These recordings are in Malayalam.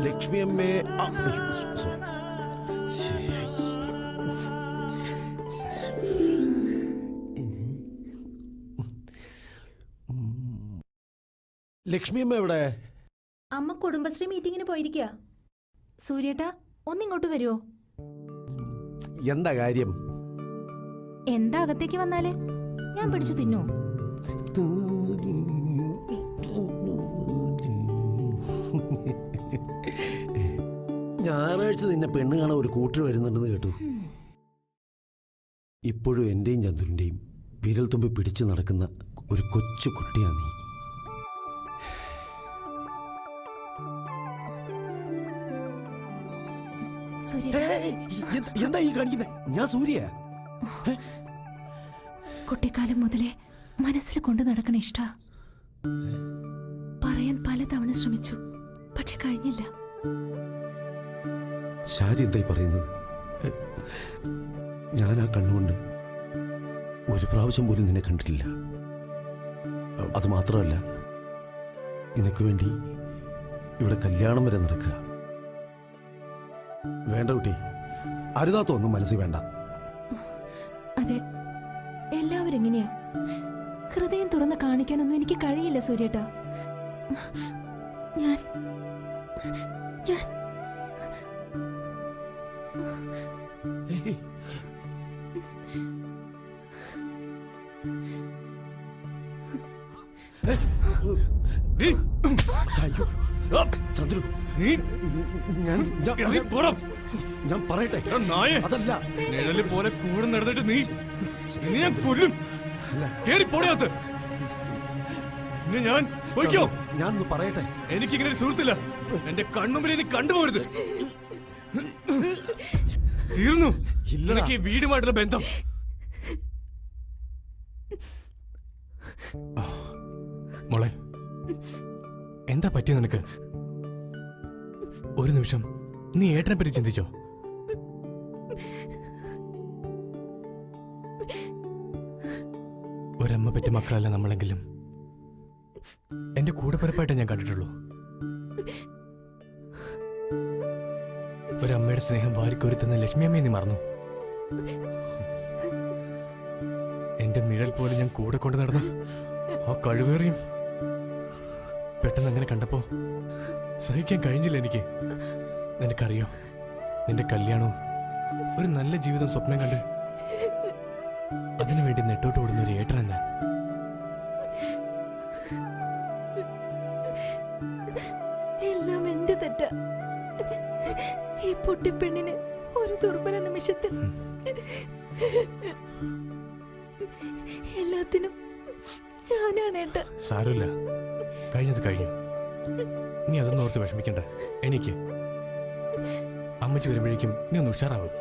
ലക്ഷ്മി അമ്മേ. ലക്ഷ്മി അമ്മ എവിടെ? അമ്മ കുടുംബശ്രീ മീറ്റിങ്ങിന് പോയിരിക്കുക. സൂര്യേട്ടാ, ഒന്നിങ്ങോട്ട് വരുമോ? എന്താ കാര്യം? എന്താ അകത്തേക്ക് വന്നാല് ഞാൻ പിടിച്ചു തിന്നോ? ഞായറാഴ്ച നിന്നെ പെണ്ണ് കാണാൻ ഒരു കൂട്ടർ വരുന്നുണ്ടെന്ന് കേട്ടു. ഇപ്പോഴും എന്റെയും ചന്ദ്രന്റെയും വിരൽ തുമ്പി പിടിച്ചു നടക്കുന്ന ഒരു കൊച്ചു കുട്ടിയാണ് നീ. എന്താ ഈ കാണിക്കുന്നത്? ഞാൻ സൂര്യ. കുട്ടിക്കാലം മുതലേ മനസ്സിൽ കൊണ്ടു നടക്കണ ഇഷ്ട. പറയാൻ പലതവണ ശ്രമിച്ചു, പക്ഷെ കഴിഞ്ഞില്ല. ഷാരി എന്തായി പറയുന്നത്? ഞാൻ ആ കണ്ണുകൊണ്ട് ഒരു പ്രാവശ്യം പോലും നിന്നെ കണ്ടിട്ടില്ല. അത് മാത്രമല്ല, നിനക്ക് വേണ്ടി ഇവിടെ കല്യാണം വരെ നടക്കുക. വേണ്ട കുട്ടി, അരുതാത്തൊന്നും മനസ്സിൽ വേണ്ട. അതെ, എല്ലാവരും എങ്ങനെയാ. ഹൃദയം തുറന്ന് കാണിക്കാനൊന്നും എനിക്ക് കഴിയില്ല സൂര്യേട്ടാ. ഞാൻ ചന്ദ്രു, ഞാൻ പറയട്ടെ. അതല്ല, നിഴല് പോലെ കൂടെ നടന്നിട്ട് നീ ഞാൻ കൊല്ലും. കേറിപ്പോടത്ത് ഞാനൊന്ന് പറയട്ടെ. എനിക്കിങ്ങനെ ഒരു സുഹൃത്തില്ല. എന്റെ കണ്ണുമ്പിൽ ഇനി കണ്ടുപോകരുത്. തീർന്നു എനിക്ക് ഈ വീടുമായിട്ടുള്ള ബന്ധം. മോളെ, എന്താ പറ്റിയ നിനക്ക്? ഒരു നിമിഷം നീ ഏട്ടനെ പറ്റി ചിന്തിച്ചോ? ഒരമ്മ പറ്റി മക്കളല്ല നമ്മളെങ്കിലും എന്റെ കൂടെ പിറപ്പായിട്ടേ ഞാൻ കണ്ടിട്ടുള്ളൂ. ഒരമ്മയുടെ സ്നേഹം വാരിക്കൊരുത്തുന്ന ലക്ഷ്മിയമ്മയെ നീ മറന്നു. എന്റെ നിഴൽ പോലെ ഞാൻ കൂടെ കൊണ്ട് നടന്നു ആ കഴിവേറിയും പെട്ടെന്ന് അങ്ങനെ കണ്ടപ്പോ സഹിക്കാൻ കഴിഞ്ഞില്ല എനിക്ക്. നിനക്കറിയോ, നിന്റെ കല്യാണവും ഒരു നല്ല ജീവിതം സ്വപ്നം കണ്ട് അതിനുവേണ്ടി നെട്ടോട്ട് ഓടുന്ന ഒരു ഏട്ടൻ ഞാൻ. എല്ലാം എന്റെ തെറ്റാ. ഈ പൊട്ടിപ്പെണ്ണിന് ഒരു ദുർബല നിമിഷത്തിൽ എല്ലാത്തിനും ഞാനാണ് ഏട്ട. സാരമില്ല, കഴിഞ്ഞത് കഴിഞ്ഞു. നീ അതൊന്നും ഓർത്ത് വിഷമിക്കണ്ട. എനിക്ക് അമ്മച്ചി വരുമ്പോഴേക്കും നീ ഒന്ന് ഉഷാറാവും.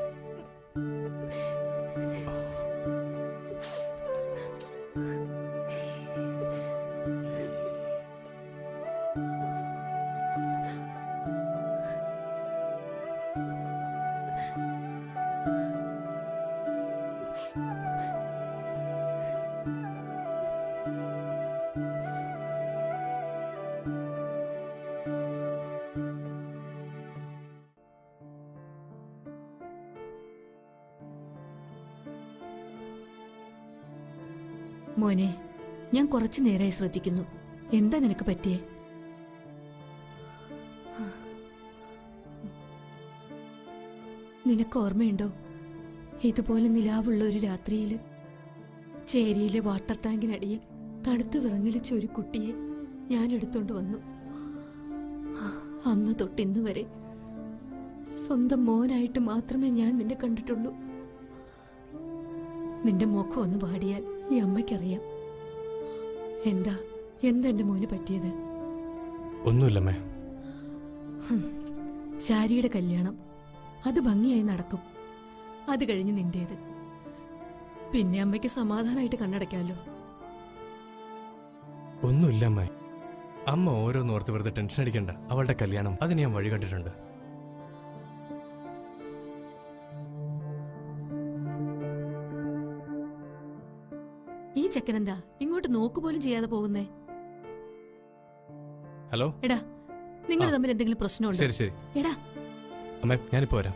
മോനെ, ഞാൻ കുറച്ചു നേരമായി ശ്രദ്ധിക്കുന്നു. എന്താ നിനക്ക് പറ്റിയേ? നിനക്ക് ഓർമ്മയുണ്ടോ, ഇതുപോലെ നിലാവുള്ള ഒരു രാത്രിയില് ചേരിയിലെ വാട്ടർ ടാങ്കിനടിയിൽ തണുത്തു വിറങ്ങലിച്ച ഒരു കുട്ടിയെ ഞാൻ എടുത്തോണ്ട് വന്നു. അന്ന് തൊട്ടിന്നു വരെ സ്വന്തം മോനായിട്ട് മാത്രമേ ഞാൻ നിന്നെ കണ്ടിട്ടുള്ളൂ. നിന്റെ മുഖം ഒന്ന് പാടിയാൽ ഈ അമ്മയ്ക്കറിയാം. എന്താ എന്റെ മോന് പറ്റിയത്? ഒന്നുമില്ലമ്മേ. ശാരിയുടെ കല്യാണം അത് ഭംഗിയായി നടക്കും. അത് കഴിഞ്ഞ് നിന്റേത്. പിന്നെ അമ്മയ്ക്ക് സമാധാനമായിട്ട് കണ്ണടയ്ക്കാലോ. ഒന്നുമില്ലമ്മേ. അമ്മ ഓരോന്നോർത്ത് വെറുതെ ടെൻഷൻ അടിക്കണ്ട. അവളുടെ കല്യാണം അതിന് ഞാൻ വഴി കണ്ടിട്ടുണ്ട്. ഈ ചെക്കനെന്താ ഇങ്ങോട്ട് നോക്കുപോലും ചെയ്യാതെ പോകുന്നേ? ഹലോ എടാ, നിങ്ങൾ ആ. തമ്മിൽ എന്തെങ്കിലും പ്രശ്നമുണ്ടോ? ശരി ശരി എടാ അമ്മേ ഞാനിപ്പോ വരാം.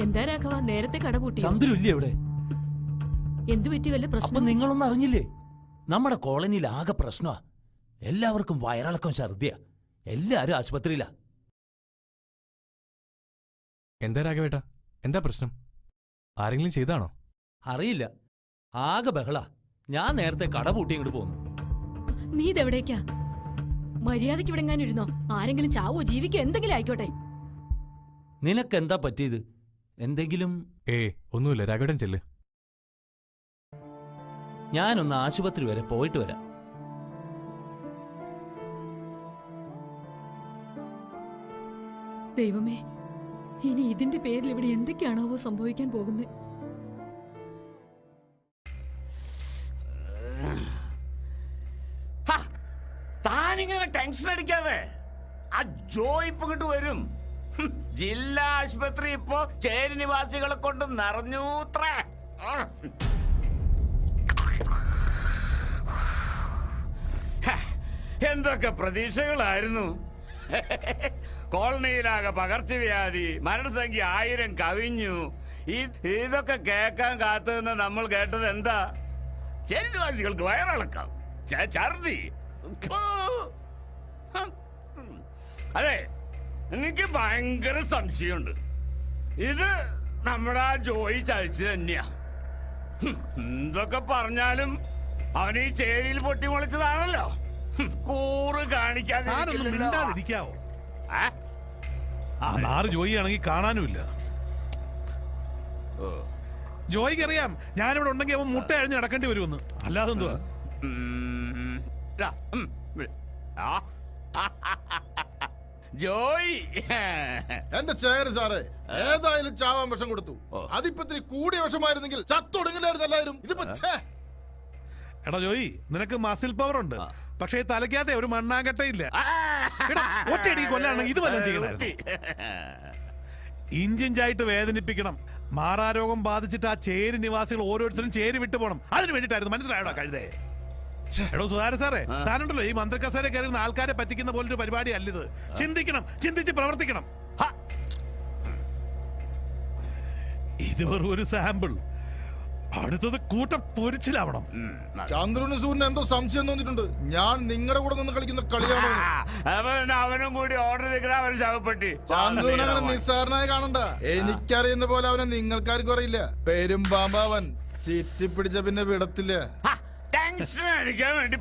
എന്താ രാഘവ, നേരത്തെ കട പൂട്ടി? ചന്ദ്രല്ലേ അവിടെ? എന്തു പറ്റി, വല്ല അപ്പൊ പ്രശ്നം? നിങ്ങളൊന്നും അറിഞ്ഞില്ലേ? നമ്മുടെ കോളനിയിൽ ആകെ പ്രശ്നമാ. എല്ലാവർക്കും വയറിളക്കം, ഛർദിയ. എല്ലാരും ആശുപത്രിയിലാ. എന്താ രാഘവേട്ടാ, എന്താ പ്രശ്നം? ആരെങ്കിലും ചെയ്താണോ? അറിയില്ല, ആകെ ബഹളാ. ഞാൻ നേരത്തെ കട പൂട്ടി ഇങ്ങോട്ട് പോന്നു. നീ ഇതെവിടേക്കാ? മര്യാദയ്ക്ക് ഇവിടെ എങ്ങാനും ഇരുന്നോ? ആരെങ്കിലും ചാവോ ജീവിക്കോ എന്തെങ്കിലും ആയിക്കോട്ടെ. നിനക്കെന്താ പറ്റിയത്? എന്തെങ്കിലും? ഒന്നുമില്ല, രാഘവേട്ടൻ ചെല്ല്. ഞാനൊന്ന് ആശുപത്രി വരെ പോയിട്ട് വരാം. ദൈവമേ, ഇനി ഇതിന്റെ പേരിൽ ഇവിടെ എന്തൊക്കെയാണാവോ സംഭവിക്കാൻ പോകുന്നത്? താനിങ്ങനെ ടെൻഷൻ അടിക്കാതെ. ആ ജോ ഇപ്പൊ ഇങ്ങോട്ട് വരും. ജില്ലാ ആശുപത്രി ഇപ്പോ ചേരി നിവാസികളെ കൊണ്ട് നിറഞ്ഞൂത്രേ. എന്തൊക്കെ പ്രതീക്ഷകളായിരുന്നു. കോളനിയിലാകെ പകർച്ചവ്യാധി, മരണസംഖ്യ 1000 കവിഞ്ഞു. ഇതൊക്കെ കേൾക്കാൻ കാത്തുനിന്ന് നമ്മൾ കേട്ടത് എന്താ? ചേരി നിവാസികൾക്ക് വയറിളക്കം, ഛർദി. അതെ, എനിക്ക് ഭയങ്കര സംശയമുണ്ട്. ഇത് നമ്മുടെ ആ ജോയി ചതിച്ചു തന്നെയാ. എന്തൊക്കെ പറഞ്ഞാലും അവൻ ഈ ചേരിയിൽ പൊട്ടിമുളിച്ചതാണല്ലോ. കൂറ് കാണിക്കാതെ മിണ്ടാതിരിക്കാവോ? ആ നാറ് ജോയി ആണെങ്കിൽ കാണാനുമില്ല. ജോയിക്ക് അറിയാം ഞാനിവിടെ ഉണ്ടെങ്കിൽ അവൻ മുട്ട അഴിഞ്ഞ് നടക്കേണ്ടി വരുമെന്ന്. അല്ലാതെ എന്തുവാ? ജോയി എന്റെ ചേര് സാറേ, ഏതായാലും ചാവാൻ വിഷം കൊടുത്തു. അതിപ്പോ ഇത്തിരി കൂടിയ വിഷമായിരുന്നെങ്കിൽ ചത്തൊടുങ്ങില്ലായിരുന്നു എല്ലാവരും. ഇതിപ്പോ എടാ ജോയി, നിനക്ക് മസിൽ പവർ ഉണ്ട്, പക്ഷേ തലയ്ക്കകത്തെ ഒരു മണ്ണാങ്കട്ടയില്ല. ഒറ്റയടി കൊല്ലാണെങ്കിൽ ഇത് വല്ലതും ചെയ്യണമായിരുന്നു. ഇഞ്ചിഞ്ചായിട്ട് വേദനിപ്പിക്കണം. മാറാരോഗം ബാധിച്ചിട്ട് ആ ചേരി നിവാസികൾ ഓരോരുത്തരും ചേരി വിട്ടു പോകണം. അതിന് വേണ്ടിട്ടായിരുന്നു. മനസ്സിലായോടാ കഴുതേ? എടോ സുധാര സാറേ, താനുണ്ടല്ലോ ഈ മന്ത്രിക്കസേര കയറുന്ന ആൾക്കാരെ പറ്റിക്കുന്ന പോലൊരു പരിപാടി അല്ലിത്. ചിന്തിക്കണം, ചിന്തിച്ച് പ്രവർത്തിക്കണം. ഇത് വെറും ഒരു സാമ്പിൾ. അടുത്തത് കൂട്ടം പൊരിച്ചിലാവണം. ചന്ദ്രന് സൂര്യന് എന്തോ സംശയം തോന്നിയിട്ടുണ്ട്. ഞാൻ നിങ്ങളുടെ കൂടെ നിന്ന് കളിക്കുന്ന കളിയാണോ? അവനും കൂടി ഓർഡർ നിൽക്കുന്ന അവൻ ശവപ്പെട്ടി. ചന്ദ്രൻ അങ്ങനെ നിസ്സാരനായി കാണണ്ട. എനിക്കറിയുന്ന പോലെ അവനെ നിങ്ങൾക്കാർക്കും അറിയില്ല. പെരുമ്പാമ്പാവൻ ചിറ്റിപ്പിടിച്ച പിന്നെ വിടത്തില്ല. ടെൻഷൻ അടിക്കാൻ വേണ്ടി